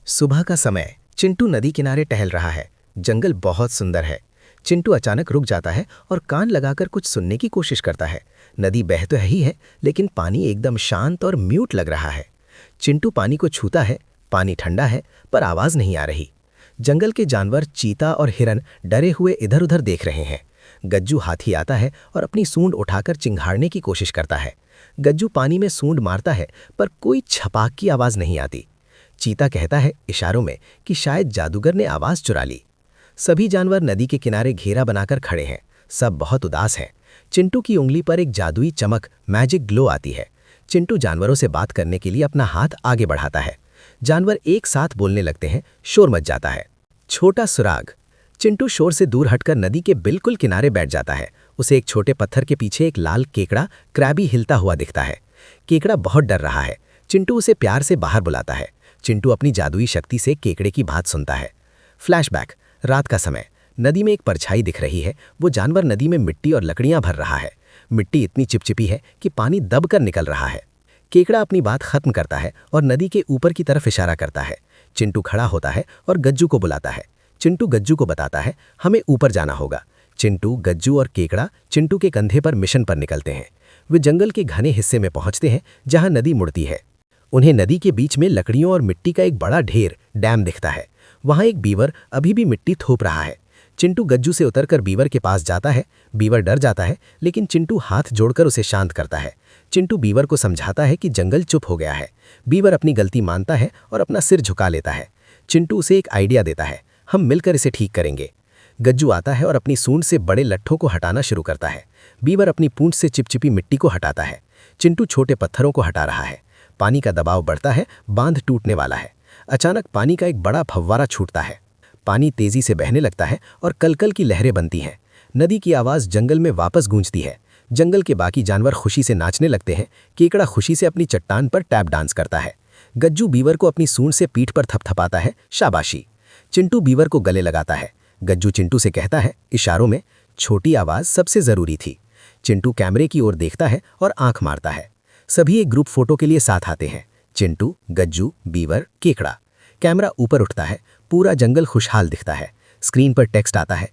सुबह का समय। चिंटू नदी किनारे टहल रहा है। जंगल बहुत सुंदर है। चिंटू अचानक रुक जाता है और कान लगाकर कुछ सुनने की कोशिश करता है। नदी बह तो ही है, लेकिन पानी एकदम शांत और म्यूट लग रहा है। चिंटू पानी को छूता है। पानी ठंडा है, पर आवाज नहीं आ रही। जंगल के जानवर चीता और हिरन डरे हुए इधर उधर देख रहे हैं। गज्जू हाथी आता है और अपनी सूंड उठाकर चिंघाड़ने की कोशिश करता है। गज्जू पानी में सूंड मारता है, पर कोई छपाक की आवाज नहीं आती। चीता कहता है इशारों में कि शायद जादूगर ने आवाज चुरा ली। सभी जानवर नदी के किनारे घेरा बनाकर खड़े हैं। सब बहुत उदास हैं। चिंटू की उंगली पर एक जादुई चमक, मैजिक ग्लो आती है। चिंटू जानवरों से बात करने के लिए अपना हाथ आगे बढ़ाता है। जानवर एक साथ बोलने लगते हैं। शोर मच जाता है। छोटा सुराग। चिंटू शोर से दूर हटकर नदी के बिल्कुल किनारे बैठ जाता है। उसे एक छोटे पत्थर के पीछे एक लाल केकड़ा क्रैबी हिलता हुआ दिखता है। केकड़ा बहुत डर रहा है। चिंटू उसे प्यार से बाहर बुलाता है। चिंटू अपनी जादुई शक्ति से केकड़े की बात सुनता है। फ्लैशबैक। रात का समय। नदी में एक परछाई दिख रही है। वो जानवर नदी में मिट्टी और लकड़ियां भर रहा है। मिट्टी इतनी चिपचिपी है कि पानी दबकर निकल रहा है। केकड़ा अपनी बात खत्म करता है और नदी के ऊपर की तरफ इशारा करता है। चिंटू खड़ा होता है और गज्जू को बुलाता है। चिंटू गज्जू को बताता है हमें ऊपर जाना होगा। चिंटू, गज्जू और केकड़ा चिंटू के कंधे पर मिशन पर निकलते हैं। वे जंगल के घने हिस्से में पहुंचते हैं जहां नदी मुड़ती है। उन्हें नदी के बीच में लकड़ियों और मिट्टी का एक बड़ा ढेर, डैम दिखता है। वहां एक बीवर अभी भी मिट्टी थोप रहा है। चिंटू गज्जू से उतरकर बीवर के पास जाता है। बीवर डर जाता है, लेकिन चिंटू हाथ जोड़कर उसे शांत करता है। चिंटू बीवर को समझाता है कि जंगल चुप हो गया है। बीवर अपनी गलती मानता है और अपना सिर झुका लेता है। चिंटू उसे एक आइडिया देता है, हम मिलकर इसे ठीक करेंगे। गज्जू आता है और अपनी सूंड से बड़े लट्ठों को हटाना शुरू करता है। बीवर अपनी पूंछ से चिपचिपी मिट्टी को हटाता है। चिंटू छोटे पत्थरों को हटा रहा है। पानी का दबाव बढ़ता है, बांध टूटने वाला है। अचानक पानी का एक बड़ा फव्वारा छूटता है। पानी तेजी से बहने लगता है और कलकल की लहरें बनती हैं। नदी की आवाज जंगल में वापस गूंजती है। जंगल के बाकी जानवर खुशी से नाचने लगते हैं। केकड़ा खुशी से अपनी चट्टान पर टैप डांस करता है। गज्जू बीवर को अपनी सूंड से पीठ पर थपथपाता है, शाबाशी। चिंटू बीवर को गले लगाता है। गज्जू चिंटू से कहता है इशारों में, छोटी आवाज सबसे जरूरी थी। चिंटू कैमरे की ओर देखता है और आंख मारता है। सभी एक ग्रुप फोटो के लिए साथ आते हैं। चिंटू, गज्जू, बीवर, केकड़ा। कैमरा ऊपर उठता है। पूरा जंगल खुशहाल दिखता है। स्क्रीन पर टेक्स्ट आता है,